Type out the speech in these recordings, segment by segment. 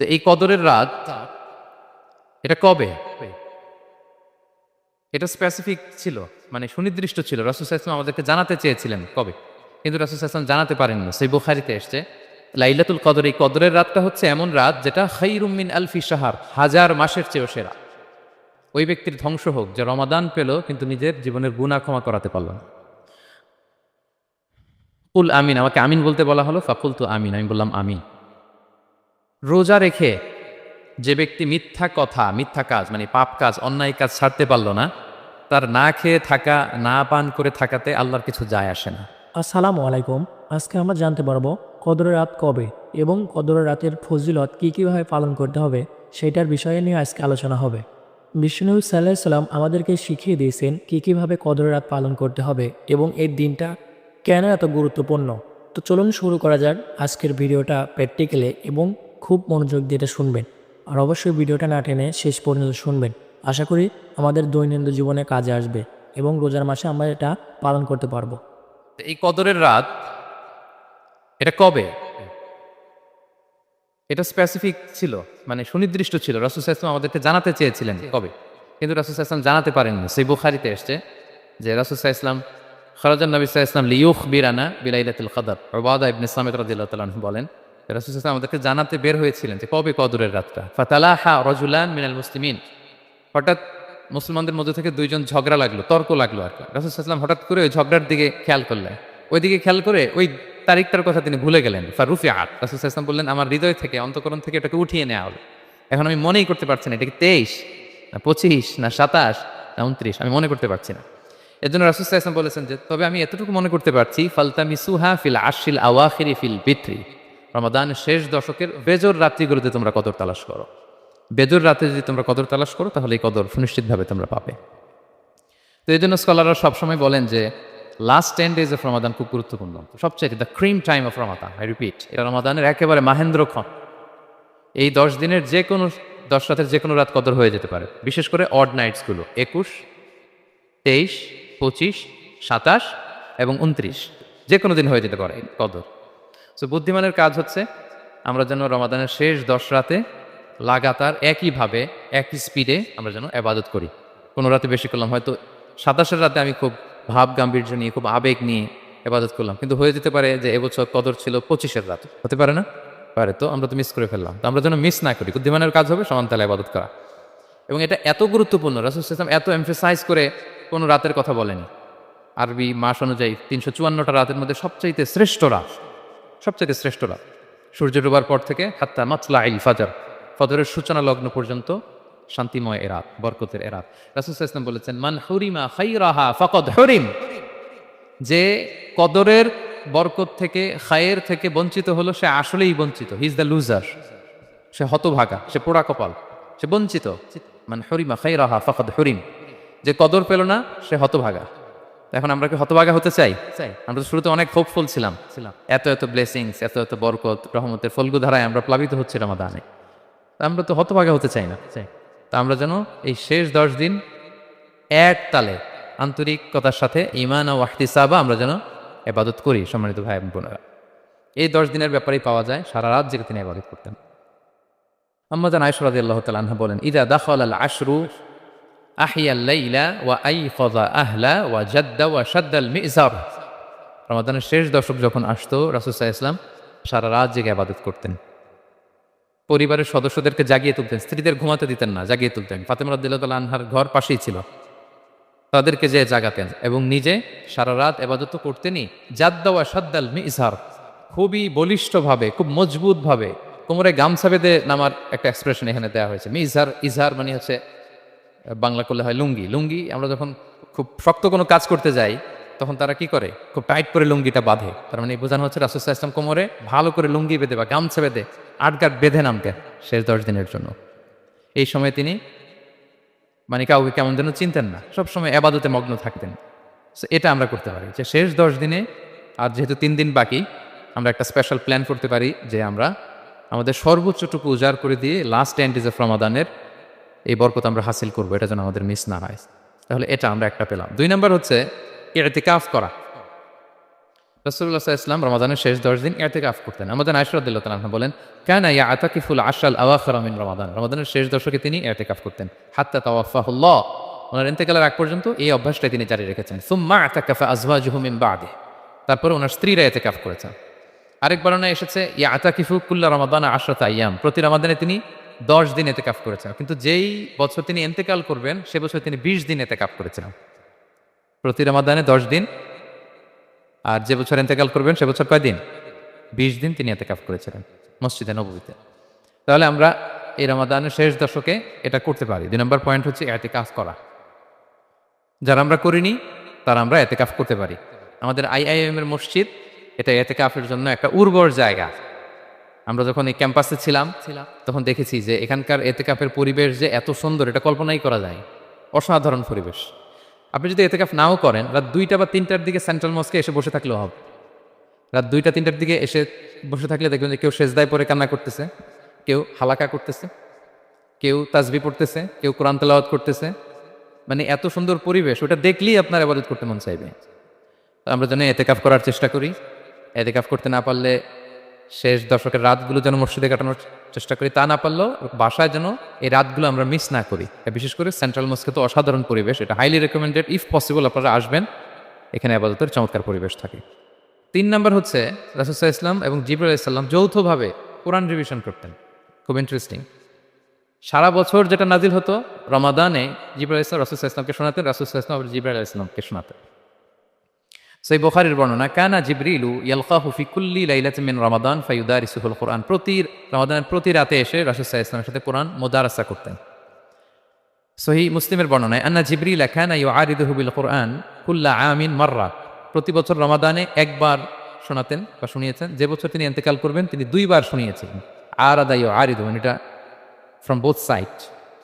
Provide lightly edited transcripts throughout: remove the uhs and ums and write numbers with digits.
তো এই কদরের রাত এটা কবে? এটা স্পেসিফিক ছিল, মানে সুনির্দিষ্ট ছিল। রাসূল সাল্লাল্লাহু আলাইহি ওয়াসাল্লাম আমাদেরকে জানাতে চেয়েছিলেন কবে, কিন্তু রাসূল সাল্লাল্লাহু আলাইহি ওয়াসাল্লাম জানাতে পারেননি। সহিহ বুখারীতে এসেছে লাইলাতুল কদর, এই কদরের রাতটা হচ্ছে এমন রাত যেটা খায়রুম মিন আলফি শাহর, হাজার মাসের চেয়েও সেরা। ওই ব্যক্তির ধ্বংস হোক যে রমাদান পেল কিন্তু নিজের জীবনের গুনাহ ক্ষমা করাতে পারল না। কুল আমিন, আমাকে আমিন বলতে বলা হলো, ফাকুলতু আমিন, আমি বললাম আমিন। রোজা রেখে যে ব্যক্তি মিথ্যা কথা, মিথ্যা কাজ মানে পাপ কাজ, অন্যায় কাজ ছাড়তে পারল না, তার না খেয়ে থাকা, না পান করে থাকাতে আল্লাহর কিছু যায় আসে না। আসসালামু আলাইকুম। আজকে আমরা জানতে পারবো কদরের রাত কবে এবং কদরের রাতের ফজিলত কীভাবে পালন করতে হবে সেটার বিষয়ে নিয়ে আজকে আলোচনা হবে। বিশ্বনবী সাল্লাল্লাহু আলাইহি সাল্লাম আমাদেরকে শিখিয়ে দিয়েছেন কীভাবে কদরের রাত পালন করতে হবে এবং এই দিনটা কেন এত গুরুত্বপূর্ণ। তো চলুন শুরু করা যাক আজকের ভিডিওটা প্র্যাকটিক্যালে এবং খুব মনোযোগ দিয়ে এটা শুনবেন। আর অবশ্যই ভিডিওটা না টেনে শেষ পর্যন্ত শুনবেন। আশা করি আমাদের দৈনন্দিন জীবনে কাজে আসবে এবং রোজার মাসে আমরা এটা পালন করতে পারবো। এই কদরের রাত এটা কবে? এটা স্পেসিফিক ছিল, মানে সুনির্দিষ্ট ছিল। রাসূল সাল্লাল্লাহু আলাইহি ওয়াসাল্লাম আমাদেরকে জানাতে চেয়েছিলেন কবে, কিন্তু রাসূল সাল্লাল্লাহু আলাইহি ওয়াসাল্লাম জানাতে পারেননি। সহিহ বুখারীতে এসেছে যে রাসূল সাল্লাল্লাহু আলাইহি ওয়াসাল্লাম খারাজান নবী সাল্লাল্লাহু আলাইহি ওয়াসাল্লাম লিয়ুখবিরানা বিলাইলাতিল কদর। উবাদা ইবনে সামিত রাদিয়াল্লাহু তাআলা আনহু বলেন, রাসূল সাল্লাল্লাহু আলাইহি ওয়াসাল্লাম আমাদেরকে জানাতে বের হয়েছিলেন যে কবে কদরের রাতটা। ফাতালাহা রাজুলান মিনাল মুসলিমিন, হঠাৎ মুসলমানদের মধ্যে থেকে দুইজন ঝগড়া লাগলো, তর্ক লাগলো আর কি। রাসূল সাল্লাল্লাহু আলাইহি ওয়াসাল্লাম হঠাৎ করে ওই ঝগড়ার দিকে খেয়াল করলেন, ওইদিকে খেয়াল করে ওই তারিখটার কথা তিনি ভুলে গেলেন। ফারুফিআত, রাসূল সাল্লাল্লাহু আলাইহি ওয়াসাল্লাম বললেন আমার হৃদয় থেকে, অন্তঃকরণ থেকে এটাকে উঠিয়ে নেওয়া হলো। এখন আমি মনেই করতে পারছি না এটা কি 23 না 25 না 27 না 29, আমি মনে করতে পারছি না। এর জন্য রাসূল সাল্লাল্লাহু আলাইহি ওয়াসাল্লাম বলেছেন যে তবে আমি এতটুকু মনে করতে পারছি, ফালতামিসুহা ফিল আশরিল আওয়াখিরি ফিল বিত্রি, রমাদানের শেষ দশকের বেজর রাত্রিগুলোতে তোমরা কদর তালাশ করো। বেজর রাতে যদি তোমরা কদর তালাশ করো তাহলে এই কদর সুনিশ্চিতভাবে তোমরা পাবে। তো এই জন্য স্কলাররা সবসময় বলেন যে লাস্ট 10 days অফ রমাদান খুব গুরুত্বপূর্ণ, সবচেয়ে the cream time of Ramadan. I repeat, এটা রমাদানের একেবারে মাহেন্দ্রক্ষণ। এই 10 দিনের যে কোনো 10 রাতের যে কোনো রাত কদর হয়ে যেতে পারে, বিশেষ করে অড নাইটসগুলো 21, 23, 25, 27 এবং 29, যে কোনো দিন হয়ে যেতে পারে কদর। সো বুদ্ধিমানের কাজ হচ্ছে আমরা যেন রমাদানের শেষ 10 রাতে লাগাতার একইভাবে একই স্পিডে আমরা যেন ইবাদত করি। কোনো রাতে বেশি করলাম, হয়তো 27-এর রাতে আমি খুব ভাব গাম্ভীর্য নিয়ে, খুব আবেগ নিয়ে ইবাদত করলাম, কিন্তু হয়ে যেতে পারে যে এবছর কদর ছিল 25-এর রাত, হতে পারে না? পারে। তো আমরা তো মিস করে ফেললাম। তো আমরা যেন মিস না করি। বুদ্ধিমানের কাজ হবে সমান তালে ইবাদত করা। এবং এটা এত গুরুত্বপূর্ণ, রাসূল সাল্লাল্লাহু আলাইহি ওয়াসাল্লাম এত এমফাসাইজ করে কোনো রাতের কথা বলেনি। আরবি মাস অনুযায়ী 354টা রাতের মধ্যে সবচাইতে শ্রেষ্ঠ রাত, সবচাইতে শ্রেষ্ঠ রাত সূর্য ডোবার পর থেকে হাত্তা মাতলাইল ফাজর, ফজরের সূচনা লগ্ন পর্যন্ত শান্তিময় এরাত, বরকতের এরাত। রাসূল সাল্লাল্লাহু আলাইহি ওয়াসাল্লাম বলেছেন মান হুরিমা খাইরাহা ফাকাদ হুরিম, যে কদরের বরকত থেকে, খায়ের থেকে বঞ্চিত হলো সে আসলেই বঞ্চিত। হি ইজ দ্য লুজার, সে হতভাগা, সে পোড়া কপাল, সে বঞ্চিত। মান হুরিমা খাইরাহা ফাকাদ হুরিম, যে কদর পেল না সে হতভাগা। এখন আমরা কি হতভাগা হতে চাই? আমরা তো শুরুতে অনেক হোপফুল ছিলাম, এত এত ব্লেসিংস, এত এত বরকত, রহমতের ফলগু ধারায় আমরা প্লাবিত হচ্ছি রমাদানে। আমরা তো হতভাগা হতে চাই না। তা আমরা যেন এই শেষ 10 দিন এক তালে আন্তরিকতার সাথে ঈমান ও ইহতিসাবা আমরা যেন ইবাদত করি। সম্মানিত ভাই এবং বোনেরা, এই 10 দিনের ব্যাপারেই পাওয়া যায় সারা রাত জেগে তিনি ইবাদত করতেন। আম্মা জান আয়েশা রাদিয়াল্লাহু তাআলা আনহা বলেন, ইযা দাখালাল আশরু আহিয়াল লাইলা ওয়া আইকাযা আহলা ওয়া জাদ্দা ওয়া শাদ্দাল মিজার, রমাদানের শেষ দশক যখন আসতো রাসূল সাল্লাল্লাহু আলাইহি ওয়াসাল্লাম সারা রাত জেগে ইবাদত করতেন। পরিবারের সদস্যদেরকে জাগিয়ে তুলতেন, স্ত্রীদের ঘুমাতে দিতেন না, জাগিয়ে তুলতেন। ফাতেমা রাদিয়াল্লাহু তাআলা আনহার ঘর পাশেই ছিল, তাদেরকে যে জাগাতেন এবং নিজে সারা রাত ইবাদত করতেনই। জাদ্দা ওয়া শাদ্দাল মিজার, খুবই বলিষ্ঠভাবে, খুব মজবুতভাবে কোমরে গামছা বেঁধে নামার একটা এক্সপ্রেশন এখানে দেওয়া হয়েছে। মিজার, ইজহার মানে হচ্ছে বাংলা করলে হয় লুঙ্গি। লুঙ্গি আমরা যখন খুব শক্ত কোনো কাজ করতে যাই তখন তারা কি করে, খুব টাইট করে লুঙ্গিটা বাঁধে। তার মানে বোঝানো হচ্ছে রাসূল সাল্লাল্লাহু আলাইহি ওয়াসাল্লাম কোমরে ভালো করে লুঙ্গি বেঁধে বা গামছা বেঁধে আটগাট বেঁধে নামতেন শেষ 10 দিনের জন্য। এই সময় তিনি মানে কাউকে কেমন যেন চিনতেন না, সবসময় ইবাদতে মগ্ন থাকতেন। এটা আমরা করতে পারি যে শেষ 10 দিনে, আর যেহেতু 3 দিন বাকি, আমরা একটা স্পেশাল প্ল্যান করতে পারি যে আমরা আমাদের সর্বোচ্চটুকু উজাড় করে দিয়ে লাস্ট 10 days অফ রমাদানের এই বরকত আমরা হাসিল করবো, এটা যেন আমাদের মিস না হয়। তাহলে এটা আমরা একটা পেলাম। 2 নাম্বার হচ্ছে ইতিকাফ করা। রাসূলুল্লাহ সাল্লাল্লাহু আলাইহি ওয়াসাল্লাম রমাদানের শেষ 10 দিন ইতিকাফ করতেন। আমাদের আয়েশা রাদিয়াল্লাহু তাআলা আনহা বলেন, কানা ইয়াতাকিফুল আশরাল আওয়াখির মিন রমাদান। রমাদানের শেষ দশকে তিনি ইতিকাফ করতেন। হাত্তা তাওয়াফাহুল্লাহ। ওনার ইন্তেকালের আগ পর্যন্ত এই অভ্যাসটাই তিনি জারি রেখেছেন। সুম্মা আতাকাফা আজওয়াজুহু মিন বা'দিহি। তারপরে ওনার স্ত্রীরা ইতিকাফ করেছেন। আরেক বর্ণনায় এসেছে ইয়াতাকিফু কুল্লা রমাদান 10 আইয়াম। প্রতি রমাদানে তিনি 10 দিন ইতিকাফ করেছেন। কিন্তু যেই বছর তিনি ইন্তেকাল করবেন সে বছর তিনি 20 দিন ইতিকাফ করেছিলেন। প্রতি রমাদানে 10 দিন, আর যে বছর ইন্তেকাল করবেন সে বছর কয় দিন? 20 দিন তিনি ইতিকাফ করেছিলেন মসজিদে নববীতে। তাহলে আমরা এই রমাদানের শেষ দশকে এটা করতে পারি। 2 নম্বর পয়েন্ট হচ্ছে ইতিকাফ করা। যারা আমরা করিনি তারা আমরা ইতিকাফ করতে পারি। আমাদের আইআইএম এর মসজিদ এটা ইতিকাফের জন্য একটা উর্বর জায়গা। আমরা যখন এই ক্যাম্পাসে ছিলাম তখন দেখেছি যে এখানকার ইতিকাফের পরিবেশ যে এত সুন্দর এটা কল্পনাই করা যায়। অসাধারণ পরিবেশ। আপনি যদি ইতিকাফ নাও করেন, রাত 2টা বা 3টার দিকে সেন্ট্রাল মস্কে এসে বসে থাকলেও হবে। রাত 2টা 3টার দিকে এসে বসে থাকলে দেখবেন যে কেউ সেজদায় পড়ে কান্না করতেছে, কেউ হালাকা করতেছে, কেউ তাসবিহ পড়তেছে, কেউ কোরআন তেলাওয়াত করতেছে। মানে এত সুন্দর পরিবেশ, ওটা দেখলেই আপনার ইবাদত করতে মন চাইবে। তো আমরা যেন ইতিকাফ করার চেষ্টা করি। ইতিকাফ করতে না পারলে শেষ দশকের রাতগুলো যেন মসজিদে কাটানোর চেষ্টা করি, তা না পারলেও বাসায় যেন এই রাতগুলো আমরা মিস না করি। বিশেষ করে সেন্ট্রাল মস্কে তো অসাধারণ পরিবেশ, এটা হাইলি রেকমেন্ডেড। ইফ পসিবল আপনারা আসবেন, এখানে ইবাদতের চমৎকার পরিবেশ থাকে। 3 নম্বর হচ্ছে রাসূল সাল্লাল্লাহু আলাইহি ওয়াসাল্লাম এবং জিবরাইল আলাইহিস সালাম যৌথভাবে কোরআন রিভিশন করতেন। খুব ইন্টারেস্টিং। সারা বছর যেটা নাজিল হতো রমাদানে জিবরাইল আলাইহিস সালাম রাসূল সাল্লাল্লাহু আলাইহি ওয়াসাল্লামকে শোনাতেন, রাসূল সাল্লাল্লাহু আলাইহি ওয়াসাল্লাম আবার জিবরাইল আলাইহিস সালামকে শোনাতেন। সহিহ বুখারীর বর্ণনা, কানা জিবরিলু ইয়ালকাহু ফি কুল্লি লাইলাতিন মিন রমাদান ফায়ুদারিসুহুল কুরআন। রমাদানের প্রতি রাতে এসে রাসূল সাল্লাল্লাহু আলাইহি ওয়াসাল্লামের সাথে কোরআন মুদারাসা করতেন। সহিহ মুসলিমের বর্ণনায়, আন্না জিবরিল কানা ইউআরিদুহু বিল কুরআন কুল্লা আমিন মাররা। প্রতি বছর রমাদানে একবার শোনাতেন বা শুনিয়েছেন। যে বছর তিনি ইন্তেকাল করবেন তিনি 2 বার শুনিয়েছিলেন। আরাদা ইউআরিদু, মানে এটা ফ্রম বোথ সাইড।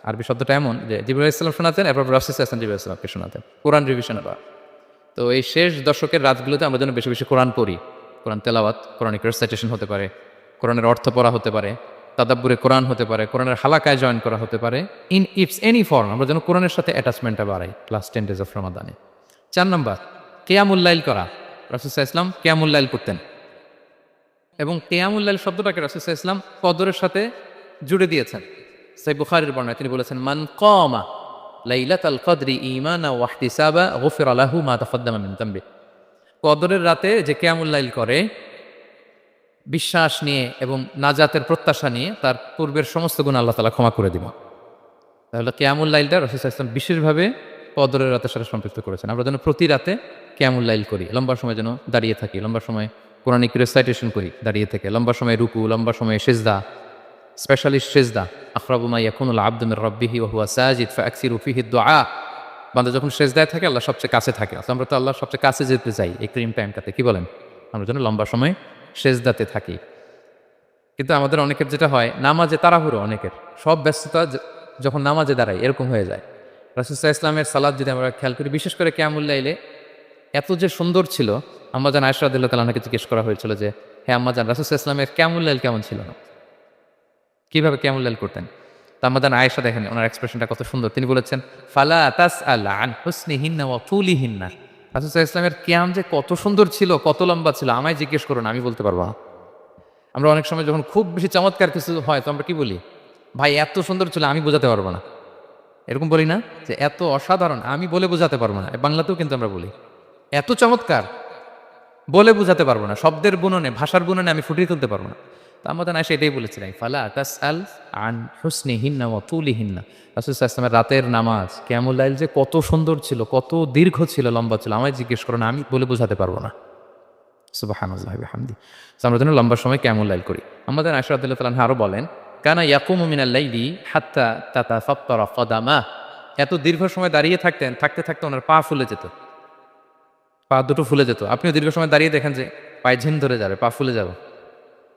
আরবি শব্দটা এমন যে জিবরাইল আলাইহিস সালাম শোনাতেন, এরপর রাসূল সাল্লাল্লাহু আলাইহি ওয়াসাল্লাম জিবরাইল আলাইহিস সালামকে শোনাতেন। কোরআন রিভিশন আবার। তো এই শেষ দশকের রাতগুলোতে আমরা যেন বেশি বেশি কোরআন পড়ি। কোরআন তেলাওয়াত, কোরআনিক রেসাইটেশন হতে পারে, কোরআনের অর্থ পড়া হতে পারে, তাদাব্বুরে কোরআন হতে পারে, কোরআনের হালাকায় জয়েন করা হতে পারে। ইন ইটস এনি ফর্ম আমরা যেন কোরআনের সাথে অ্যাটাচমেন্টটা বাড়াই লাস্ট 10 days অফ রমাদানে। 4 নম্বর, কিয়ামুল লাইল করা। রাসূল সাল্লাল্লাহু আলাইহি ওয়াসাল্লাম কিয়ামুল লাইল করতেন এবং কিয়ামুল লাইল শব্দটাকে রাসূল সাল্লাল্লাহু আলাইহি ওয়াসাল্লাম কদরের সাথে জুড়ে দিয়েছেন। সহিহ বুখারীর বর্ণনায় তিনি বলেছেন, মান কামা লাইলাতাল কদরি ঈমানা ওয়া ইহতিসাবা গুফিরা লাহু মা তাকাদ্দামা মিন যামবি। কদরের রাতে যে কিয়ামুল লাইল করে বিশ্বাস নিয়ে এবং নাজাতের প্রত্যাশা নিয়ে, তার পূর্বের সমস্ত গুনাহ আল্লাহ তাআলা ক্ষমা করে দিবেন। তাহলে কিয়ামুল লাইলটা রাসূল সাল্লাল্লাহু আলাইহি ওয়াসাল্লাম বিশেষভাবে কদরের রাতের সাথে সম্পৃক্ত করেছেন। আমরা যেন প্রতি রাতে কিয়ামুল লাইল করি, লম্বা সময় যেন দাঁড়িয়ে থাকি, লম্বা সময় কোরআনিক রেসাইটেশন করি দাঁড়িয়ে থেকে, লম্বা সময় রুকু, লম্বা সময় সিজদা, স্পেশালি সিজদা। আখরাবু মা ইয়াকুনুল আবদু মির রাব্বিহি ওয়া হুয়া সাজিদ ফাআকসিরু ফিহি দুআ। বান্দা যখন সিজদায় থাকে আল্লাহ সবচেয়ে কাছে থাকে। আমরা তো আল্লাহর সবচেয়ে কাছে যেতে চাই এই ক্রিম টাইমটাতে, কি বলেন? আমরা যেন লম্বা সময় সিজদাতে থাকি। কিন্তু আমাদের অনেকের যেটা হয়, নামাজে তাড়াহুড়ো, অনেকের সব ব্যস্ততা যখন নামাজে দাঁড়ায় এরকম হয়ে যায়। রাসূল সাল্লাল্লাহু আলাইহি ওয়াসাল্লামের সালাত যদি আমরা খেয়াল করি, বিশেষ করে কিয়ামুল লাইলে এত যে সুন্দর ছিল। আম্মাজান আয়েশা রাদিয়াল্লাহু তাআলা আনহাকে জিজ্ঞেস করা হয়েছিল যে, হে আম্মাজান, রাসূল সাল্লাল্লাহু আলাইহি ওয়াসাল্লামের কিয়ামুল লাইল কেমন ছিল না, কিভাবে কিয়ামুল লাইল করতেন? তা আম্মাজান আয়েশা দেখেন ওনার এক্সপ্রেশনটা কত সুন্দর। তিনি বলেছেন, ফালা তাসআল আন হুসনিহিন্না ওয়া তুলিহিন্না। রাসূল সাল্লাল্লাহু আলাইহি ওয়াসাল্লামের কিয়াম যে কত সুন্দর ছিল, কত লম্বা ছিল, আমায় জিজ্ঞেস করুন, আমি বলতে পারবো না। আমরা অনেক সময় যখন খুব বেশি চমৎকার কিছু হয় তো আমরা কি বলি, ভাই এত সুন্দর ছিল আমি বোঝাতে পারবো না, এরকম বলি না? যে এত অসাধারণ আমি বলে বোঝাতে পারবো না। বাংলাতেও কিন্তু আমরা বলি এত চমৎকার বলে বোঝাতে পারবো না, শব্দের বুননে, ভাষার বুননে আমি ফুটিয়ে তুলতে পারবো না। তো আমাদের আয়েশা এটাই বলেছিলেন, ফালা তাসআল আন হুসনিহিন্না ওয়া তুলিহিন্না। রাসূল সাল্লাল্লাহু আলাইহি ওয়াসাল্লামের রাতের নামাজ কিয়ামুল লাইল যে কত সুন্দর ছিল, কত দীর্ঘ ছিল, লম্বা ছিল, আমায় জিজ্ঞেস করো না, আমি বলে বোঝাতে পারবো না। সুবহানাল্লাহি ওয়া বিহামদিহি। আমরা যেন লম্বা সময় কিয়ামুল লাইল করি। আমাদের আয়েশা রাদিয়াল্লাহু তাআলা আনহা আরো বলেন, কানা ইয়াকুমু মিনাল লাইলি হাত্তা তাতাফাত্তারা কাদামা। এত দীর্ঘ সময় দাঁড়িয়ে থাকতেন, থাকতে থাকতে ওনার পা ফুলে যেত, পা দুটো ফুলে যেত। আপনিও দীর্ঘ সময় দাঁড়িয়ে দেখেন যে পায়ে ঝিন ধরে যাবে, পা ফুলে যাবে,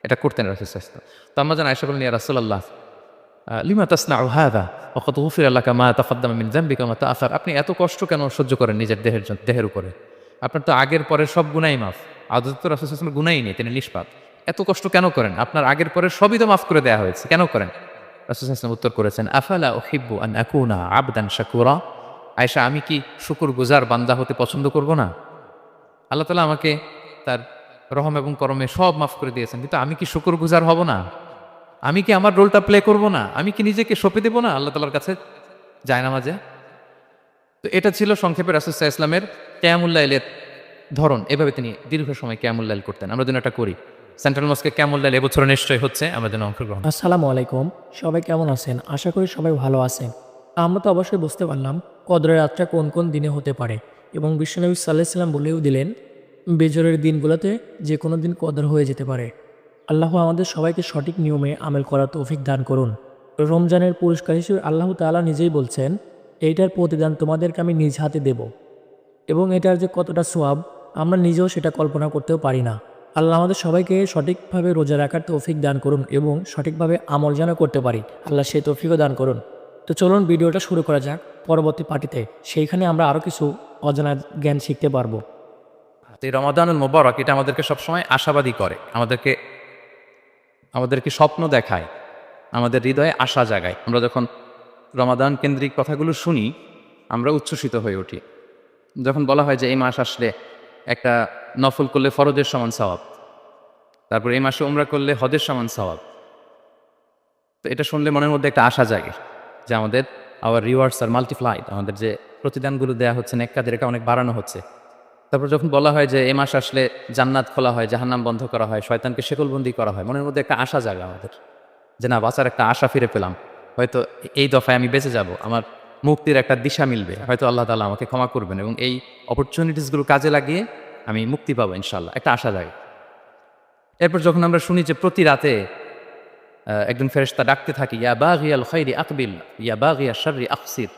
এটা করতেন রাসূল সাল্লাল্লাহু আলাইহি ওয়াসাল্লাম। তো আম্মাজান আয়েশা বলেন, ইয়া রাসূলুল্লাহ লিমা তাসনাউ হাযা ওয়া ক্বাদ গুফিরা লাকা মা তাকাদ্দামা মিন যামবিকা ওয়া মা তাআখার। আপনি এত কষ্ট কেন সহ্য করেন নিজের দেহের উপরে? আপনার তো আগের পরের সব গুনাহই মাফ। আদতে তো রাসূল সাল্লাল্লাহু আলাইহি ওয়াসাল্লাম গুনাহই নেই, তিনি নিষ্পাপ। এত কষ্ট কেন করেন? আপনার আগের পরের সবই তো মাফ করে দেওয়া হয়েছে, কেন করেন? রাসূল সাল্লাল্লাহু আলাইহি ওয়াসাল্লাম উত্তর করেছেন, আফালা উহিব্বু আন আকুনা আবদান শাকুরা। আয়েশা, আমি কি শুকরগুজার বান্দা হতে পছন্দ করব না? আল্লাহ তাআলা আমাকে তার রহম এবং করমে সব মাফ করে দিয়েছেন, কিন্তু আমি কি শুকরগুজার হব না? আমি কি আমার রোলটা প্লে করব না? আমি কি নিজেকে সঁপে দেব না আল্লাহ তাআলার কাছে জায়নামাজে? তো এটা ছিল সংক্ষেপে রাসূল সাল্লাল্লাহু আলাইহি ওয়াসাল্লামের কিয়ামুল লাইলের ধরন। এভাবে তিনি দীর্ঘ সময় কিয়ামুল লাইল করতেন। আমরা যেন এটা করি। সেন্ট্রাল মস্কে কিয়ামুল লাইল এবছর নিশ্চয়ই হচ্ছে, আমরা যেন অংশগ্রহণ। আসসালামু আলাইকুম, সবাই কেমন আছেন? আশা করি সবাই ভালো আছেন। আমরা তো অবশ্যই বুঝতে পারলাম কদরের রাতটা কোন কোন দিনে হতে পারে, এবং বিশ্বনবী সাল্লাল্লাহু আলাইহি ওয়াসাল্লাম বলেও দিলেন বেজরের দিনগুলোতে যে কোনো দিন কদর হয়ে যেতে পারে। আল্লাহ আমাদের সবাইকে সঠিক নিয়মে আমল করার তৌফিক দান করুন। রমজানের পুরস্কার হিসেবে আল্লাহ তাআলা নিজেই বলছেন, এইটার প্রতিদান তোমাদেরকে আমি নিজ হাতে দেব, এবং এটার যে কতটা সোয়াব আমরা নিজেও সেটা কল্পনা করতেও পারি না। আল্লাহ আমাদের সবাইকে সঠিকভাবে রোজা রাখার তৌফিক দান করুন এবং সঠিকভাবে আমল যেন করতে পারি, আল্লাহ সেই তৌফিকও দান করুন। তো চলুন ভিডিওটা শুরু করা যাক। পরবর্তী পার্টিতে সেইখানে আমরা আরও কিছু অজানা জ্ঞান শিখতে পারবো। তো এই রমাদানুল মুবারক এটা আমাদেরকে সবসময় আশাবাদী করে, আমাদেরকে স্বপ্ন দেখায়, আমাদের হৃদয়ে আশা জাগায়। আমরা যখন রমাদান কেন্দ্রিক কথাগুলো শুনি আমরা উচ্ছ্বসিত হয়ে উঠি। যখন বলা হয় যে এই মাস আসলে একটা নফল করলে ফরজের সমান সওয়াব, তারপর এই মাসে উমরা করলে হজের সমান সওয়াব, তো এটা শুনলে মনের মধ্যে একটা আশা জাগে যে আমাদের আওয়ার রিওয়ার্ডস আর মাল্টিপ্লাইড, আমাদের যে প্রতিদানগুলো দেওয়া হচ্ছে নেক কাজের এটা অনেক বাড়ানো হচ্ছে। তারপর যখন বলা হয় যে এই মাস আসলে জান্নাত খোলা হয়, জাহান্নাম বন্ধ করা হয়, শয়তানকে শেকলবন্দি করা হয়, মনের মধ্যে একটা আশা জাগে আমাদের যে না, বাঁচার একটা আশা ফিরে পেলাম, হয়তো এই দফায় আমি বেঁচে যাব, আমার মুক্তির একটা দিশা মিলবে, হয়তো আল্লাহ তাআলা আমাকে ক্ষমা করবেন এবং এই অপরচুনিটিসগুলো কাজে লাগিয়ে আমি মুক্তি পাবো ইনশাল্লাহ, একটা আশা জাগে। এরপর যখন আমরা শুনি যে প্রতি রাতে একজন ফেরেশতা ডাকতে থাকি, ইয়া বাগিয়াল খাইরি আকবিল ইয়া বাগিয়া শাররি আকসির,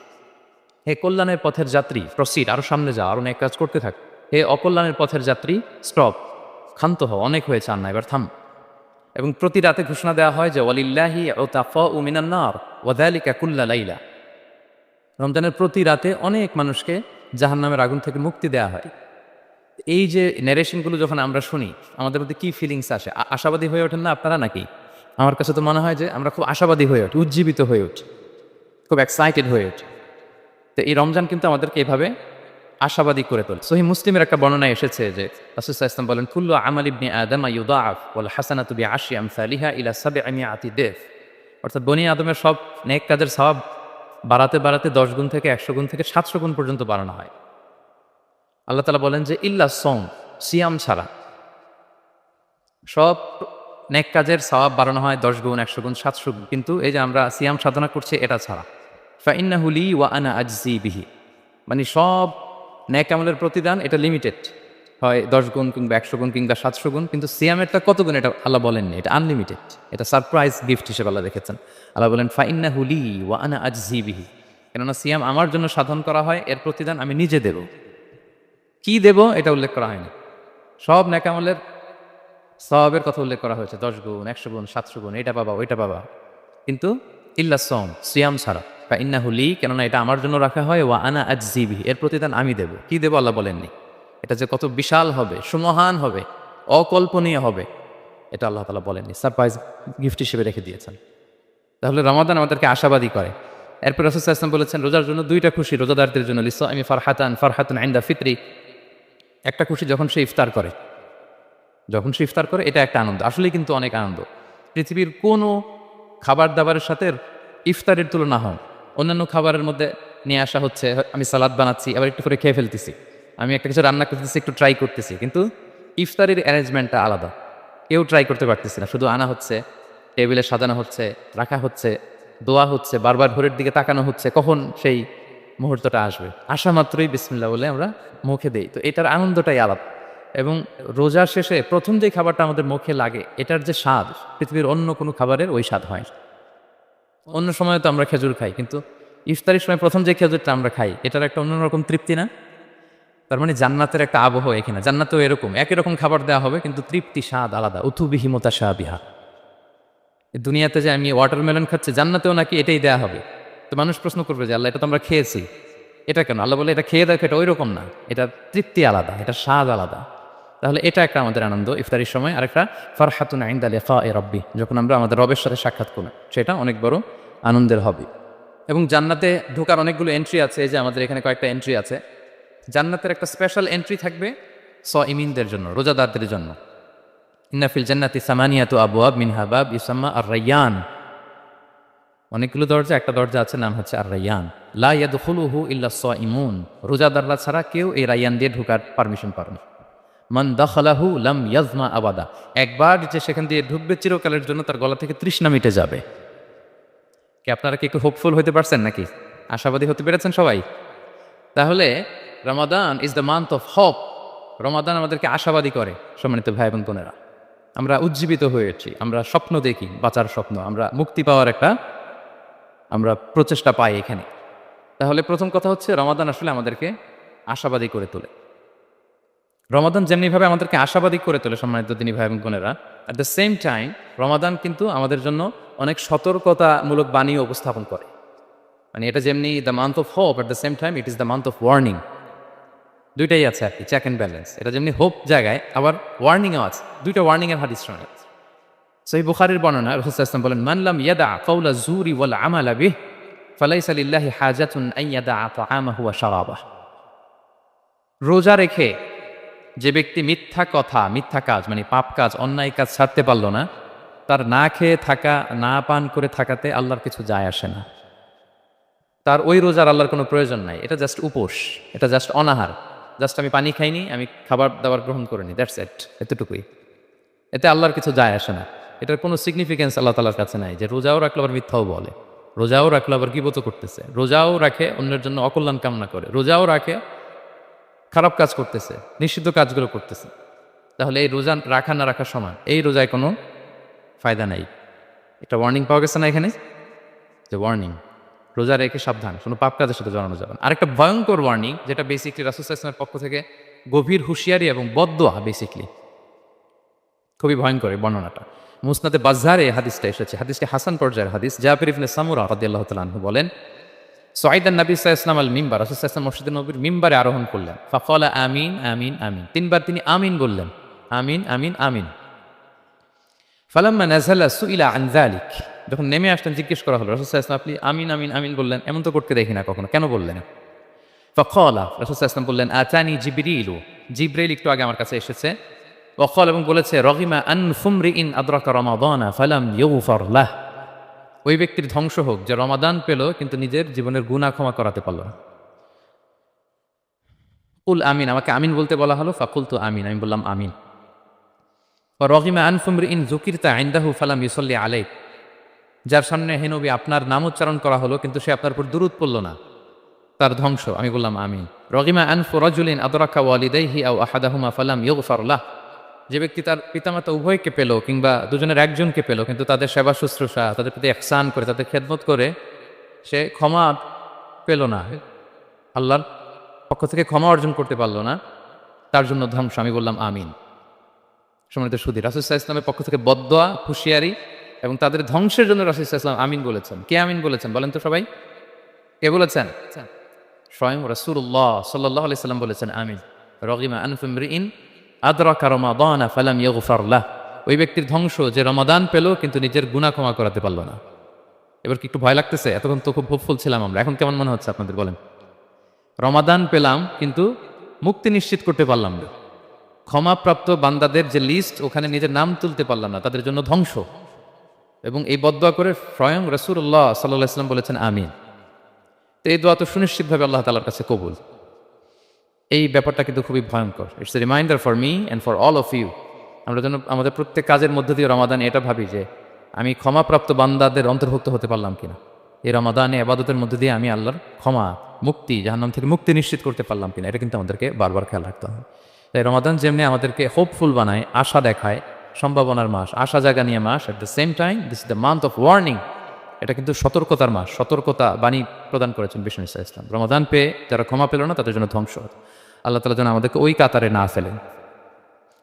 হে কল্যাণের পথের যাত্রী প্রসিড, আরো সামনে যাও, আরো নেক কাজ করতে থাক। হে অকল্যাণের পথের যাত্রী স্টপ, ক্ষান্ত হও, অনেক হয়েছে, আর না, এবার থাম। এবং প্রতি রাতে ঘোষণা দেওয়া হয় যে ওয়ালিল্লাহি উতাকাউ মিনান নার ওয়া যালিকা কুল্লা লাইলা, রমজানের প্রতি রাতে অনেক মানুষকে জাহান্নামের আগুন থেকে মুক্তি দেওয়া হয়। এই যে ন্যারেশনগুলো যখন আমরা শুনি আমাদের মধ্যে কি ফিলিংস আসে? আশাবাদী হয়ে ওঠেন না আপনারা নাকি? আমার কাছে তো মনে হয় যে আমরা খুব আশাবাদী হয়ে উঠি, উজ্জীবিত হয়ে উঠি, খুব এক্সাইটেড হয়ে উঠি। তো এই রমজান কিন্তু আমাদেরকে এভাবে আশাবাদী করে তোলে। সহিহ মুসলিমের একটা বর্ণনায় এসেছে যে রাসূল সাল্লাল্লাহু আলাইহি ওয়াসাল্লাম বলেন, কুল্লু আমাল ইবনি আদম ইউদাআফ ওয়াল হাসানাতু বিআশরি আমসালিহা ইলা 700 দিফ, অর্থাৎ বনি আদমের সব নেক কাজের সওয়াব বাড়াতে বাড়াতে 10 গুণ থেকে 100 গুণ থেকে 700 গুণ পর্যন্ত বাড়ানো হয়। আল্লাহ তাআলা বলেন যে ইল্লা সওম, সিয়াম ছাড়া সব নেক কাজের সওয়াব বাড়ানো হয় 10 গুণ, 100 গুণ, 700 গুণ, কিন্তু এই যে আমরা সিয়াম সাধনা করছি এটা ছাড়া। ফাইন্নাহু লি ওয়া আনা আজজি বিহি, মানে সব নেক আমলের প্রতিদান এটা লিমিটেড, হয় 10 গুণ কিংবা 100 গুণ কিংবা 700 গুণ, কিন্তু সিয়ামেরটা কত গুণ এটা আল্লাহ বলেননি, এটা আনলিমিটেড, এটা সারপ্রাইজ গিফট হিসেবে আল্লাহ রেখেছেন। আল্লাহ বলেন ফাইন্নাহু লি ওয়া আনা আজজি বিহি, কেননা সিয়াম আমার জন্য সাধন করা হয়, এর প্রতিদান আমি নিজে দেব। কি দেব এটা উল্লেখ করা হয়নি, সব নেক আমলের সওয়াবের কথা উল্লেখ করা হয়েছে, 10 গুণ, 100 গুণ, 700 গুণ, এটা পাবা ওইটা পাবা, কিন্তু ইল্লা সওম, সিয়াম ছাড়া। ফাইন্নাহু লি, কেননা এটা আমার জন্য রাখা হয়, ওয়া আনা আজজি বিহি, এর প্রতিদান আমি দেব। কি দেব আল্লাহ বলেননি, এটা যে কত বিশাল হবে, সুমহান হবে, অকল্পনীয় হবে, এটা আল্লাহ তাআলা বলেননি, সারপ্রাইজ গিফট হিসেবে রেখে দিয়েছেন। তাহলে রমাদান আমাদেরকে আশাবাদী করে। এরপর রাসূল সাল্লাল্লাহু আলাইহি ওয়াসাল্লাম বলেছেন রোজার জন্য দুইটা খুশি রোজাদারদের জন্য, লিসাইমি ফারহাতুন ইনদা ফিতরি, একটা খুশি যখন সে ইফতার করে, এটা একটা আনন্দ, আসলেই কিন্তু অনেক আনন্দ। পৃথিবীর কোনো খাবার দাবারের সাথে ইফতারের তুলনা হয়। অন্যান্য খাবারের মধ্যে নিয়ে আসা হচ্ছে, আমি সালাদ বানাচ্ছি আবার একটু করে খেয়ে ফেলতেছি, আমি একটা কিছু রান্না করতেছি একটু ট্রাই করতেছি, কিন্তু ইফতারের অ্যারেঞ্জমেন্টটা আলাদা, কেউ ট্রাই করতে পারতেছি না, শুধু আনা হচ্ছে, টেবিলে সাজানো হচ্ছে, রাখা হচ্ছে, দোয়া হচ্ছে, বারবার ভোরের দিকে তাকানো হচ্ছে কখন সেই মুহূর্তটা আসবে, আসা মাত্রই বিসমিল্লাহ বলে আমরা মুখে দেই। তো এটার আনন্দটাই আলাদা। এবং রোজার শেষে প্রথম যে খাবারটা আমাদের মুখে লাগে এটার যে স্বাদ পৃথিবীর অন্য কোনো খাবারের ওই স্বাদ হয় না। অন্য সময় তো আমরা খেজুর খাই, কিন্তু ইফতারের সময় প্রথম যে খেজুরটা আমরা খাই এটার একটা অন্যরকম তৃপ্তি না? তার মানে জান্নাতের একটা আবহ এখানে, জান্নাতেও এরকম একই রকম খাবার দেওয়া হবে কিন্তু তৃপ্তি স্বাদ আলাদা। উতুবিহি মুতাশাবিহা, দুনিয়াতে যে আমি ওয়াটারমেলন খাচ্ছি জান্নাতেও নাকি এটাই দেওয়া হবে। তো মানুষ প্রশ্ন করবে যে আল্লাহ এটা তো আমরা খেয়েছি, এটা কেন? আল্লাহ বলে এটা খেয়ে দেখো, এটা ওই রকম না, এটা তৃপ্তি আলাদা, এটা স্বাদ আলাদা। তাহলে এটা একটা আমাদের আনন্দ ইফতারির সময়। আরেকটা ফারহাতুন ইনদা লিকাই রাব্বি, যখন আমরা আমাদের রবের সাথে সাক্ষাৎ করব, সেটা অনেক বড় আনন্দের হবে। এবং জান্নাতে ঢোকার অনেকগুলো এন্ট্রি আছে, এই যে আমাদের এখানে কয়েকটা এন্ট্রি আছে। জান্নাতের একটা স্পেশাল এন্ট্রি থাকবে ইমিনদের জন্য, রোজাদারদের জন্য। ইন্নাফিল জান্নাতি সামানিয়াতু আবওয়াব মিনহা বাব ইউসাম্মা আর রায়্যান, অনেকগুলো দরজা, একটা দরজা আছে নাম হচ্ছে আর রায়্যান। লা ইয়াদখুলুহু ইল্লা সাইমুন, রোজাদাররা ছাড়া কেউ এই রায়্যান দিয়ে ঢোকার পারমিশন পাবে না। মান দাখালাহু লাম ইয়াজমা আবাদা, একবার যে সেখান দিয়ে ঢুকবে চিরকালের জন্য তার গলা থেকে তৃষ্ণা মিটে যাবে। কি আপনারা কি একটু হোপফুল হতে পারছেন নাকি? আশাবাদী হতে পেরেছেন সবাই? তাহলে Ramadan is the month of hope. Ramadan আমাদেরকে আশাবাদী করে। সম্মানিত ভাই এবং বোনেরা, আমরা উজ্জীবিত হয়েছি, আমরা স্বপ্ন দেখি, বাঁচার স্বপ্ন, আমরা মুক্তি পাওয়ার একটা আমরা প্রচেষ্টা পাই এখানে। তাহলে প্রথম কথা হচ্ছে রমাদান আসলে আমাদেরকে আশাবাদী করে তোলে। রমাদান যেমনিভাবে আমাদেরকে আশাবাদী করে তোলে সম্মানিত দিনী ভাই এবং বোনেরা, অ্যাট দ্য সেম টাইম রমাদান কিন্তু আমাদের জন্য অনেক সতর্কতামূলক বাণী উপস্থাপন করে। মানে এটা যেমনি the month of hope, at the same time it is the month of warning. দুইটাই আছে আর কি, চেক অ্যান্ড ব্যালেন্স। এটা যেমনি হোপ জায়গায় আবার ওয়ার্নিংও আছে, দুইটা ওয়ার্নিংয়ের হাদিস শোনা যাচ্ছে। সহিহ বুখারীর বর্ণনা, রাসূল সাল্লাল্লাহু আলাইহি ওয়াসাল্লাম বলেন, মান লাম ইয়াদা কাওলা যুরি ওয়াল আমালা বিহি ফালাইসা লিল্লাহি হাজাতুন আন ইয়াদা তাআমাহু ওয়া শারাবাহু। রোজা রেখে যে ব্যক্তি মিথ্যা কথা, মিথ্যা কাজ মানে পাপ কাজ, অন্যায় কাজ ছাড়তে পারল না, তার না খেয়ে থাকা, না পান করে থাকাতে আল্লাহর কিছু যায় আসে না। তার ওই রোজার আল্লাহর কোনো প্রয়োজন নাই। এটা জাস্ট উপোস, এটা জাস্ট অনাহার, জাস্ট আমি পানি খাইনি, আমি খাবার দাবার গ্রহণ করিনি, দ্যাটস ইট, এতটুকুই। এতে আল্লাহর কিছু যায় আসে না। এটার কোনো সিগনিফিকেন্স আল্লাহ তাআলার কাছে নাই যে রোজাও রাখলো আবার মিথ্যাও বলে, রোজাও রাখলো আবার গীবত করতেছে, রোজাও রাখে অন্যের জন্য অকল্যাণ কামনা করে, রোজাও রাখে খারাপ কাজ করতেছে, নিষিদ্ধ কাজগুলো করতেছে। তাহলে এই রোজা রাখা না রাখার সমান, এই রোজায় কোনো ফায়দা নাই। একটা ওয়ার্নিং পাওয়া গেছে না এখানে, যে ওয়ার্নিং, রোজা রেখে সাবধান, কোনো পাপ কাজের সাথে জড়ানো যাবে না। আরেকটা ভয়ঙ্কর ওয়ার্নিং, যেটা বেসিকলি রাসূল সাল্লাল্লাহু আলাইহি ওয়াসাল্লামের পক্ষ থেকে গভীর হুঁশিয়ারি এবং বদদোয়া, বেসিকলি খুবই ভয়ঙ্কর এই বর্ণনাটা। মুসনাদে বাজ্জারে হাদিসটা এসেছে, হাদিসটি হাসান পর্যায়ের হাদিস। জাবির ইবনে সামুরা রাদিয়াল্লাহু তাআলা আনহু বলেন, সাইদান নবী সাল্লাল্লাহু আলাইহি ওয়াসাল্লাম আল মিম্বার, রাসূল সাল্লাল্লাহু আলাইহি ওয়াসাল্লাম মসজিদে নববীর মিম্বারে আরোহণ করলেন। ফাকালা আমিন আমিন আমিন, তিনবার তিনি আমিন বললেন, আমিন আমিন আমিন। ফালাম্মা নাযালা সুইলা আন যালিক, যখন নেমে আসলেন জিজ্ঞেস করা হলো, রাসূল সাল্লাল্লাহু আলাইহি ওয়াসাল্লাম আপনি আমিন আমিন আমিন বললেন, এমন তো করতে দেখি না কখনো, কেন বললেন? ফাকালা, রাসূল সাল্লাল্লাহু আলাইহি ওয়াসাল্লাম বললেন, আতানি জিবরিলু, জিবরাইল একটু আগে আমার কাছে এসেছে। ওয়াকাল, এবং বলেছে, রগিমা আনফুমরিইন আদরাকা রমাদানা ফালাম ইউগফার লাহ, ওই ব্যক্তির ধ্বংস হোক যে রমাদান পেল কিন্তু নিজের জীবনের গুনাহ ক্ষমা করাতে পারল না। কুল আমিন, আমাকে আমিন বলতে বলা হলো, ফাকুলতু আমিন, আমি বললাম আমিন। রগিমা আনফুমরিইন যুকিরতা ইনদাহু ফালাম ইউসাল্লি আলাইক, যার সামনে হে নবী আপনার নাম উচ্চারণ করা হলো কিন্তু সে আপনার উপর দুরূদ পড়ল না, তার ধ্বংস, আমি বললাম আমিন। রগিমা আনফু রাজুলিন আদরাকা ওয়ালিদাইহি আও আহাদাহুমা ফালাম ইউগফার লাহ, যে ব্যক্তি তার পিতামাতা উভয়কে পেল কিংবা দুজনের একজনকে পেল কিন্তু তাদের সেবা শুশ্রূষা, তাদের প্রতি ইহসান করে, তাদের খেদমত করে সে ক্ষমা পেল না, আল্লাহর পক্ষ থেকে ক্ষমা অর্জন করতে পারল না, তার জন্য ধ্বংস, আমি বললাম আমিন। সম্মানিত সুধী, রাসূল সাল্লাল্লাহু আলাইহি ওয়াসাল্লামের পক্ষ থেকে বদদোয়া, হুঁশিয়ারি এবং তাদের ধ্বংসের জন্য রাসূল সাল্লাল্লাহু আলাইহি ওয়াসাল্লাম আমিন বলেছেন। কে আমিন বলেছেন বলেন তো সবাই? কে বলেছেন? স্বয়ং রাসূলুল্লাহ সাল্লাল্লাহু আলাইহি ওয়াসাল্লাম বলেছেন আমিন। রগিমা আনফুমরিইন আদরাকা রমাদানা ফালাম ইউগফার লাহ, ওই ব্যক্তির ধ্বংস যে রমাদান পেল কিন্তু নিজের গুনাহ ক্ষমা করাতে পারল না। এবার কি একটু ভয় লাগতেছে? এতক্ষণ তো খুব হোপফুল ছিলাম আমরা, এখন কেমন মনে হচ্ছে আপনাদের বলেন? রমাদান পেলাম কিন্তু মুক্তি নিশ্চিত করতে পারলাম না, ক্ষমাপ্রাপ্ত বান্দাদের যে লিস্ট ওখানে নিজের নাম তুলতে পারলাম না, তাদের জন্য ধ্বংস। এবং এই বদদোয়া করে স্বয়ং রাসূলুল্লাহ সাল্লাল্লাহু আলাইহি ওয়াসাল্লাম বলেছেন আমিন। তো এই দোয়া তো সুনিশ্চিতভাবে আল্লাহ তাআলার কাছে কবুল। এই ব্যাপারটা কিন্তু খুবই ভয়ঙ্কর। It's a reminder for me and for all of you. আমরা যেন আমাদের প্রত্যেক কাজের মধ্যে দিয়ে রমাদানে এটা ভাবি যে আমি ক্ষমাপ্রাপ্ত বান্দাদের অন্তর্ভুক্ত হতে পারলাম কিনা, এই রমাদানে ইবাদতের মধ্যে দিয়ে আমি আল্লাহর ক্ষমা, মুক্তি, জাহান্নাম থেকে মুক্তি নিশ্চিত করতে পারলাম কিনা, এটা কিন্তু আমাদেরকে বারবার খেয়াল রাখতে হবে। তাই রমাদান যেমনি আমাদেরকে হোপফুল বানায়, আশা দেখায়, সম্ভাবনার মাস, আশা জাগা নিয়ে মাস, at the same time this is the month of warning. এটা কিন্তু সতর্কতার মাস, সতর্কতা বাণী প্রদান করেছেন বিষ্ণু ইসা ইসলাম। রমাদান পেয়ে যারা ক্ষমা পেল না তাদের জন্য ধ্বংস। আল্লাহ তাআলা যেন আমাদেরকে ওই কাতারে না ফেলেন।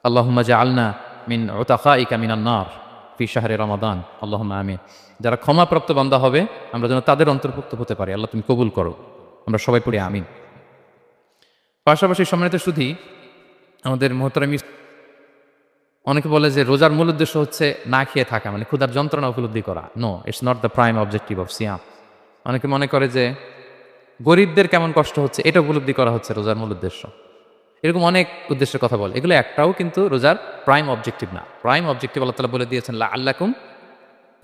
আল্লাহুম্মা জাআলনা মিন উতাকাইকা মিনান নার ফি শাহরি রমাদান, আল্লাহুম্মা আমিন। যারা ক্ষমাপ্রাপ্ত বান্দা হবে আমরা যেন তাদের অন্তর্ভুক্ত হতে পারি, আল্লাহ তুমি কবুল করো। আমরা সবাই পড়ি আমিন। পাশাপাশি সম্মানিত সুধী, আমাদের মুহতারাম, অনেকে বলে যে রোজার মূল উদ্দেশ্য হচ্ছে না খেয়ে থাকা, মানে ক্ষুধার যন্ত্রণা উপলব্ধি করা। No, it's not the prime objective of সিয়াম। অনেকে মনে করে যে গরিবদের কেমন কষ্ট হচ্ছে এটা উপলব্ধি করা হচ্ছে রোজার মূল উদ্দেশ্য। এরকম অনেক উদ্দেশ্যের কথা বলে, এগুলো একটাও কিন্তু রোজার প্রাইম অবজেক্টিভ না। প্রাইম অবজেক্টিভ আল্লাহ তাআলা বলে দিয়েছেন লাআল্লাকুম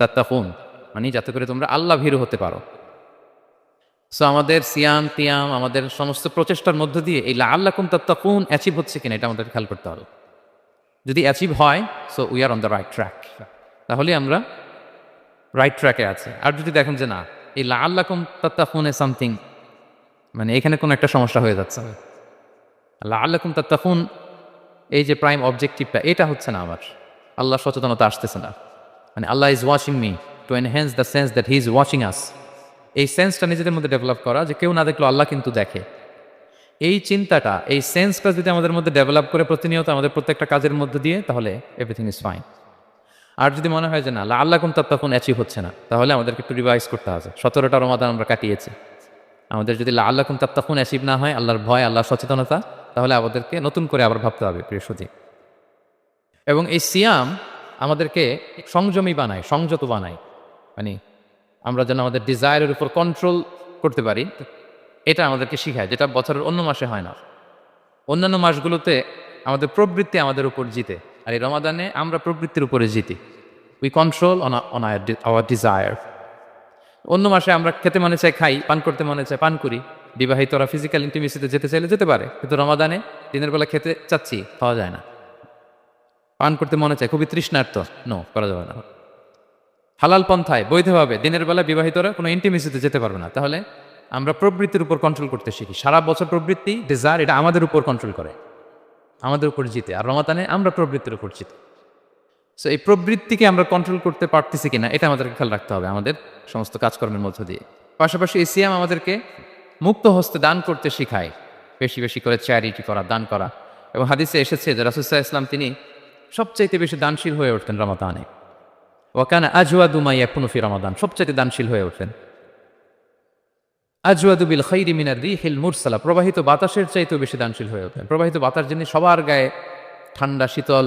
তাত্তাকুন, মানে যাতে করে তোমরা আল্লাহ ভীরু হতে পারো। সো আমাদের সিয়াম তিয়াম, আমাদের সমস্ত প্রচেষ্টার মধ্য দিয়ে এই লাআল্লাকুম তাত্তাকুন অ্যাচিভ হচ্ছে কিনা এটা আমাদের খেয়াল করতে হবে। যদি অ্যাচিভ হয়, so we are on the right track, তাহলে আমরা রাইট ট্র্যাকে আছে। আর যদি দেখেন যে না, এই লাআল্লাকুম তাত্তাকুনে সামথিং, মানে এখানে কোনো একটা সমস্যা হয়ে যাচ্ছে, লাআল্লাকুম তাত্তাকুন এই যে প্রাইম অবজেক্টিভটা, এটা হচ্ছে না আমার, আল্লাহ সচেতনতা আসতেছে না, মানে Allah is watching me, to enhance the sense that he is watching us, এই সেন্সটা নিজেদের মধ্যে ডেভেলপ করা যে কেউ না দেখলেও আল্লাহ কিন্তু দেখে। এই চিন্তাটা, এই সেন্সটা যদি আমাদের মধ্যে ডেভেলপ করে প্রতিনিয়ত আমাদের প্রত্যেকটা কাজের মধ্যে দিয়ে, তাহলে এভরিথিং ইজ ফাইন। আর যদি মনে হয় যে না লাআল্লাকুম তাত্তাকুন অ্যাচিভ হচ্ছে না, তাহলে আমাদেরকে একটু রিভাইজ করতে হবে। 17টা রমাদান আমরা কাটিয়েছি, আমাদের যদি লাআল্লাকুম তাত্তাকুন অ্যাচিভ না হয়, আল্লাহর ভয়, আল্লাহর সচেতনতা, তাহলে আমাদেরকে নতুন করে আবার ভাবতে হবে প্রিয় সুধী। এবং এই সিয়াম আমাদেরকে সংযমী বানায়, সংযত বানায়, মানে আমরা যেন আমাদের ডিজায়ারের উপর কন্ট্রোল করতে পারি, এটা আমাদেরকে শিখায়, যেটা বছরের অন্য মাসে হয় না। অন্যান্য মাসগুলোতে আমাদের প্রবৃত্তি আমাদের উপর জিতে, আর এই রমাদানে আমরা প্রবৃত্তির উপরে জিতি। We control on our desire. অন্য মাসে আমরা খেতে মনে চাই খাই, পান করতে মনে চাই পান করি, বিবাহিতরা ফিজিক্যাল ইন্টিমেসিতে যেতে চাইলে যেতে পারে, কিন্তু রমাদানে দিনের বেলা খেতে চাচ্ছি, খাওয়া যায় না। পান করতে মনে চায়, খুবই তৃষ্ণার্ত, নো, করা যাবে না। হালাল পন্থায় বৈধভাবে দিনের বেলা বিবাহিতরা কোনো ইন্টিমেসিতে যেতে পারবে না। তাহলে আমরা প্রবৃত্তির উপর কন্ট্রোল করতে শিখি। সারা বছর প্রবৃত্তি, ডিজায়ার, এটা আমাদের উপর কন্ট্রোল করে, আমাদের উপর জিতে। আর রমাদানে আমরা প্রবৃত্তির উপর জিতে। সো এই প্রবৃত্তিকে আমরা কন্ট্রোল করতে পারতেছি কিনা, এটা আমাদেরকে খেয়াল রাখতে হবে আমাদের সমস্ত কাজকর্মের মধ্য দিয়ে। পাশাপাশি এই সিয়াম আমাদেরকে মুক্ত হস্তে দান করতে শিখায়, বেশি বেশি করে চ্যারিটি করা, দান করা। এবং হাদিসে এসেছে যে রাসূল সাল্লাল্লাহু আলাইহি ওয়াসাল্লাম তিনি সবচাইতে বেশি দানশীল হয়ে উঠতেন রমাদানে। ওয়াকানা আজওয়াদু মা ইয়াকুনু ফি রমাদান, সবচাইতে দানশীল হয়ে ওঠেন। আজওয়াদু বিল খাইরি মিনার রিহিল মুরসালা, প্রবাহিত বাতাসের চাইতেও বেশি দানশীল হয়ে ওঠেন। প্রবাহিত বাতাস যিনি সবার গায়ে ঠান্ডা শীতল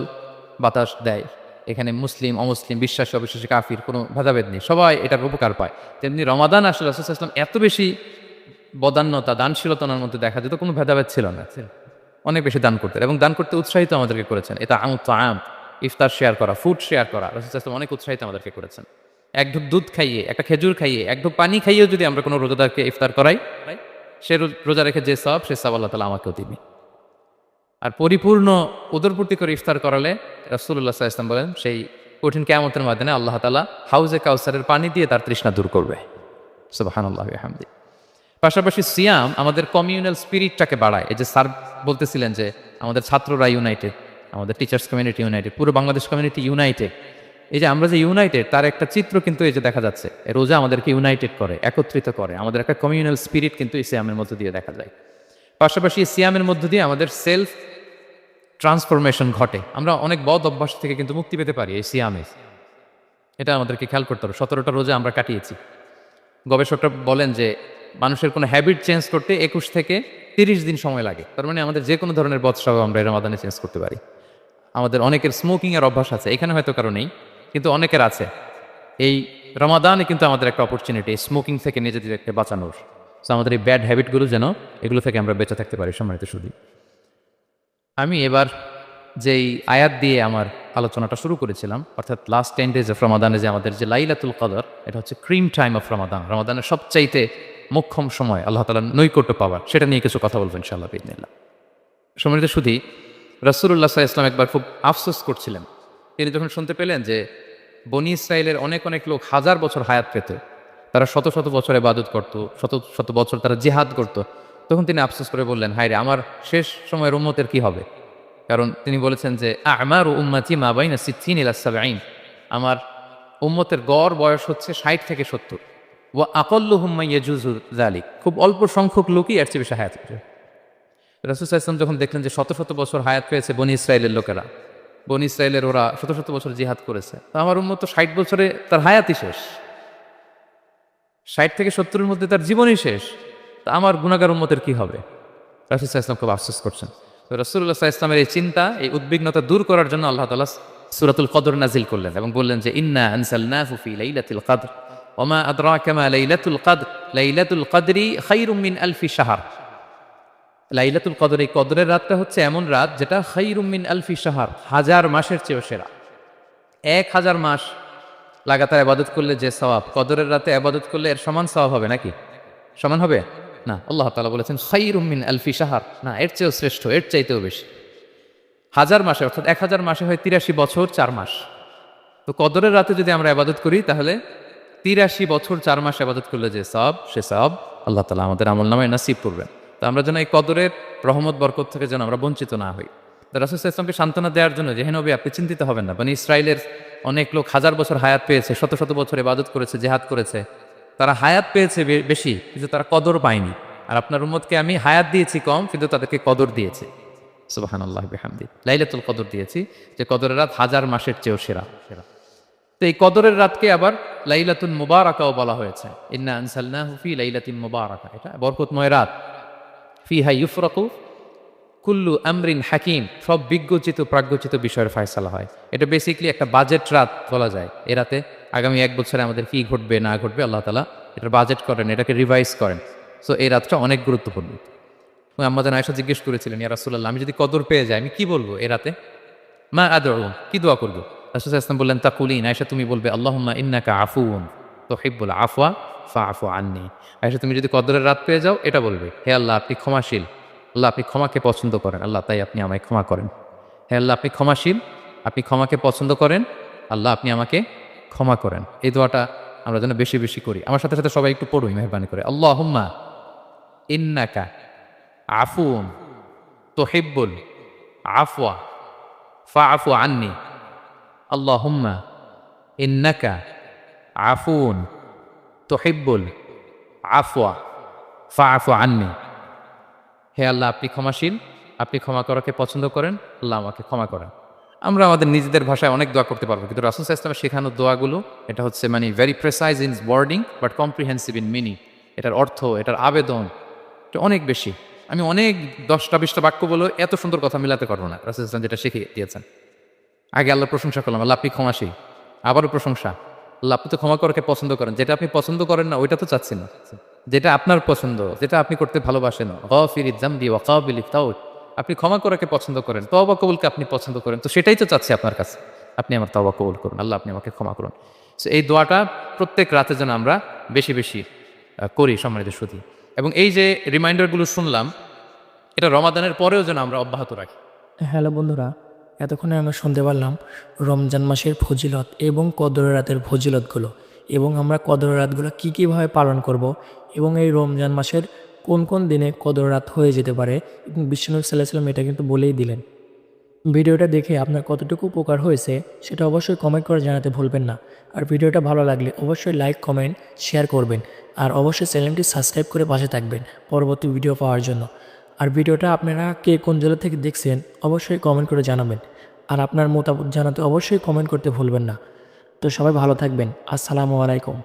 বাতাস দেয়, এখানে মুসলিম অমুসলিম, বিশ্বাসী অবিশ্বাসী, কাফির কোনো ভেদাভেদ নেই, সবাই এটার উপকার পায়। তেমনি রমাদান আসলে রাসূল সাল্লাল্লাহু আলাইহি ওয়াসাল্লাম এত বেশি বদান্যতা, দানশীলতার মধ্যে দেখা যেত, কোনো ভেদাভেদ ছিল না, অনেক বেশি দান করতেন এবং দান করতে উৎসাহিত আমাদেরকে করেছেন। এটা আম ইফতার শেয়ার করা, ফুড শেয়ার করা, রাসূল সাল্লাল্লাহু আলাইহি ওয়াসাল্লাম অনেক উৎসাহিত আমাদেরকে করেছেন। এক ঢোক দুধ খাইয়ে, একটা খেজুর খাইয়ে, এক ঢোক পানি খাইয়েও যদি আমরা কোনো রোজাদারকে ইফতার করাই, সে রোজা রেখে যে সওয়াব, সে সওয়াব আল্লাহ তাআলা আমাকেও দিবে। আর পরিপূর্ণ উদরপূর্তি করে ইফতার করালে রাসূলুল্লাহ সাল্লাল্লাহু আলাইহি ওয়াসাল্লাম বলেন, সেই কঠিন কিয়ামতের ময়দানে আল্লাহ তাআলা হাউজে কাউসারের পানি দিয়ে তার তৃষ্ণা দূর করবে। সুবহানাল্লাহি ওয়া বিহামদিহি। পাশাপাশি সিয়াম আমাদের কমিউনাল স্পিরিটটাকে বাড়ায়। এই যে স্যার বলতেছিলেন যে আমাদের ছাত্ররা ইউনাইটেড, আমাদের টিচার্স কমিউনিটি ইউনাইটেড, পুরো বাংলাদেশ কমিউনিটি ইউনাইটেড। এই যে আমরা যে ইউনাইটেড, তার একটা চিত্র কিন্তু এই যে দেখা যাচ্ছে, এই রোজা আমাদেরকে ইউনাইটেড করে, একত্রিত করে, আমাদের একটা কমিউনাল স্পিরিট কিন্তু এই সিয়ামের মধ্য দিয়ে দেখা যায়। পাশাপাশি এই সিয়ামের মধ্য দিয়ে আমাদের সেলফ ট্রান্সফরমেশন ঘটে, আমরা অনেক বদ অভ্যাস থেকে কিন্তু মুক্তি পেতে পারি এই সিয়ামে। এটা আমাদেরকে খেয়াল করতে হবে। 17টা রোজা আমরা কাটিয়েছি। গবেষকরা বলেন যে মানুষের কোনো হ্যাবিট চেঞ্জ করতে 21 থেকে 30 দিন সময় লাগে। তার মানে আমাদের যে কোনো ধরনের বদ স্বভাব আমরা এই রমাদানে চেঞ্জ করতে পারি। আমাদের অনেকের স্মোকিং এর অভ্যাস আছে, এখানে হয়তো কারো নেই, কিন্তু অনেকের আছে। এই রমাদানে কিন্তু আমাদের একটা অপরচুনিটি স্মোকিং থেকে নিজেদেরকে বাঁচানোর। সো আমাদের এই ব্যাড হ্যাবিটগুলো যেন, এগুলো থেকে আমরা বেঁচে থাকতে পারি। সম্মানিত শুধু আমি এবার যেই আয়াত দিয়ে আমার আলোচনাটা শুরু করেছিলাম, অর্থাৎ লাস্ট 10 days অফ রমাদানে যে আমাদের যে লাইলাতুল কদর, এটা হচ্ছে ক্রিম টাইম অফ রমাদান, রমাদানের সবচাইতে মোক্ষম সময় আল্লাহ তাআলার নৈকট্য পাওয়ার, সেটা নিয়ে কিছু কথা বলবো ইনশাআল্লাহ বিইذنিল্লাহ। সম্মানিত শুধু রাসূলুল্লাহ সাল্লাল্লাহু আলাইহি ওয়াসাল্লাম একবার খুব আফসোস করছিলেন। তিনি যখন শুনতে পেলেন যে বনী ইসরায়েলের অনেক অনেক লোক 1000 বছর হায়াত পেত, তারা শত শত বছর ইবাদত করত, শত শত বছর তারা জিহাদ করত, তখন তিনি আফসোস করে বললেন, হায় রে, আমার শেষ সময়ের উম্মতের কি হবে? কারণ তিনি বলেছেন যে আমারু উম্মতি মা বাইনা 60 ইলা 70, আমার উম্মতের গড় বয়স হচ্ছে 60 থেকে 70। ওয়া আকাল্লুহুম মা ইয়াজুজু যালিক, খুব অল্প সংখ্যক লোকই এর চেয়ে বেশি হায়াত পেয়েছে। রাসূল সাল্লাল্লাহু আলাইহি ওয়াসাল্লাম যখন দেখলেন যে শত শত বছর হায়াত পেয়েছে বনী ইসরায়েলের লোকেরা, বনী ইসরায়েলের ওরা শত শত বছর জিহাদ করেছে, তো আমার উম্মত তো 60 বছরে তার হায়াতই শেষ, 60 থেকে 70-এর মধ্যে তার জীবনই শেষ, তা আমার গুনাহগার উম্মতের কি হবে? রাসূল সাল্লাল্লাহু আলাইহি ওয়াসাল্লাম খুব আফসোস করছেন। তো রাসূলুল্লাহ সাল্লাল্লাহু আলাইহি ওয়াসাল্লামের এই চিন্তা, এই উদ্বিগ্নতা দূর করার জন্য আল্লাহ তাআলা সূরাতুল কদর নাজিল করলেন এবং বললেন যে ইন্না আনসালনাহু ফি লাইলাতিল কদর ওয়া মা আদরাকা মা লাইলাতুল কদর লাইলাতুল কদরি খায়রুম মিন আলফি শাহর। লাইলাতুল কদর, এই কদরের রাতটা হচ্ছে এমন রাত যেটা খায়রুম মিন আলফি শাহর, 1000 মাসের চেয়েও সেরা। 1000 মাস লাগাতার ইবাদত করলে যে সওয়াব, কদরের রাতে ইবাদত করলে এর সমান সওয়াব হবে নাকি? সমান হবে না। আল্লাহ তাআলা বলেছেন খায়রুম মিন আলফি শাহর, না এর চেয়েও শ্রেষ্ঠ, এর চাইতেও বেশি। 1000 মাসে, অর্থাৎ 1000 মাসে হয় 83 বছর 4 মাস। তো কদরের রাতে যদি আমরা ইবাদত করি তাহলে 83 বছর 4 মাস ইবাদত করলে যে সওয়াব, সে সওয়াব আল্লাহ তাআলা আমাদের আমলনামায় নসিব করবেন। তো আমরা যেন এই কদরের রহমত বরকত থেকে যেন আমরা বঞ্চিত না হই। তো রাসূল সাল্লাল্লাহু আলাইহি ওয়াসাল্লামকে সান্ত্বনা দেওয়ার জন্য, যে হে নবী আপনি চিন্তিত হবেন না, বনি ইসরাইলের অনেক লোক 1000 বছর হায়াত পেয়েছে, শত শত বছর ইবাদত করেছে, জিহাদ করেছে, তারা হায়াত পেয়েছে বেশি কিন্তু তারা কদর পায়নি। আর আপনার উম্মতকে আমি হায়াত দিয়েছি কম কিন্তু তাদেরকে কদর দিয়েছি। সুবহানাল্লাহি বিহামদি, লাইলাতুল কদর দিয়েছি, যে কদরের রাত 1000 মাসের চেয়েও সেরা। তো এই কদরের রাতকে আবার লাইলাতুল মুবারাকাও বলা হয়েছে। ইন্না আনসালনাহু ফি লাইলাতিন মুবারাকা, এটা বরকতময় রাত। ফিহা ইউফরাকু কুল্লু আমরিন হাকিম, সব বিজ্ঞচিত প্রাজ্ঞচিত বিষয়ের ফয়সালা হয়। এটা বেসিক্যালি একটা বাজেট রাত বলা যায়। এ রাতে আগামী 1 বছরে আমাদের কি ঘটবে না ঘটবে আল্লাহ তাআলা এটার বাজেট করেন, এটাকে রিভাইজ করেন। সো এই রাতটা অনেক গুরুত্বপূর্ণ। আম্মাজান আয়েশা জিজ্ঞেস করেছিলেন, ইয়া রাসূলুল্লাহ আমি যদি কদর পেয়ে যাই আমি কি বলবো এ রাতে? মা আদউ, কি দোয়া করবো? রাসূল সাল্লাল্লাহু আলাইহি ওয়াসাল্লাম বললেন তাকুলিন, আয়েশা তুমি বলবে আল্লাহুম্মা ইন্নাকা আফুউন তুহিব্বুল আফওয়া ফাআফু আন্নী। আয়েশা তুমি যদি কদরের রাত পেয়ে যাও এটা বলবে, হে আল্লাহ আপনি ক্ষমাশীল, আল্লাহ আপনি ক্ষমাকে পছন্দ করেন, আল্লাহ তাই আপনি আমায় ক্ষমা করেন। হে আল্লাহ আপনি ক্ষমাশীল, আপনি ক্ষমাকে পছন্দ করেন, আল্লাহ আপনি আমাকে ক্ষমা করেন। এই দোয়াটা আমরা যেন বেশি বেশি করি। আমার সাথে সাথে সবাই একটু পড়ুই মেহরবানি করে, আল্লাহুম্মা ইন্নাকা আফুউন তুহিব্বুল আফওয়া ফাআফু আন্নী। আল্লাহুম্মা ইন্নাকা আফুন তুহিব্বুল আফওয়া ফাআফু আন্নী। হে আল্লাহ আপনি ক্ষমাশীল, আপনি ক্ষমা করাকে পছন্দ করেন, আল্লাহ আমাকে ক্ষমা করেন। আমরা আমাদের নিজেদের ভাষায় অনেক দোয়া করতে পারবো, কিন্তু রাসূল সাল্লাল্লাহু আলাইহি ওয়াসাল্লামের শেখানো দোয়াগুলো এটা হচ্ছে মানে very precise in wording but comprehensive in meaning. এটার অর্থ, এটার আবেদন এটা অনেক বেশি। আমি অনেক 10টা 20টা বাক্য বলে এত সুন্দর কথা মিলাতে পারবো না। রাসূল সাল্লাল্লাহু আলাইহি ওয়াসাল্লাম যেটা শিখিয়ে দিয়েছেন, আগে আল্লাহর প্রশংসা করলাম, আল্লাহ আপনি ক্ষমাশীল, আবারও প্রশংসা, আল্লাহ আপনি তো ক্ষমা করাকে পছন্দ করেন। যেটা আপনি পছন্দ করেন না ওইটা তো চাচ্ছেন না, যেটা আপনার পছন্দ, যেটা আপনি করতে ভালোবাসেন, গাফিরিয যামবি ওয়া কাবিলিত তাওব, আপনি ক্ষমা করাকে পছন্দ করেন, তওবা কবুলকে আপনি পছন্দ করেন, তো সেটাই তো চাচ্ছি আপনার কাছে, আপনি আমার তওবা কবুল করুন, আল্লাহ আপনি আমাকে ক্ষমা করুন। সো এই দোয়াটা প্রত্যেক রাতে যেন আমরা বেশি বেশি করি সম্মানিত সুধী। এবং এই যে রিমাইন্ডারগুলো শুনলাম এটা রমাদানের পরেও যেন আমরা অব্যাহত রাখি। হ্যালো বন্ধুরা, এতক্ষণে আমরা শুনতে পারলাম রমজান মাসের ফজিলত এবং কদরের রাতের ফজিলতগুলো, এবং আমরা কদরের রাতগুলো কী কীভাবে পালন করব, এবং এই রমজান মাসের কোন কোন দিনে কদর রাত হয়ে যেতে পারে, এবং বিশ্বনবী সাল্লাল্লাহু আলাইহি ওয়াসাল্লাম এটা কিন্তু বলেই দিলেন। ভিডিওটা দেখে আপনার কতটুকু উপকার হয়েছে সেটা অবশ্যই কমেন্ট করে জানাতে ভুলবেন না। আর ভিডিওটা ভালো লাগলে অবশ্যই লাইক, কমেন্ট, শেয়ার করবেন। আর অবশ্যই চ্যানেলটি সাবস্ক্রাইব করে পাশে থাকবেন পরবর্তী ভিডিও পাওয়ার জন্য। আর ভিডিওটা আপনারা কে কোন জেলা থেকে দেখছেন অবশ্যই কমেন্ট করে জানাবেন। আর আপনার মতামত জানাতে অবশ্যই কমেন্ট করতে ভুলবেন না। তো সবাই ভালো থাকবেন। আসসালামু আলাইকুম।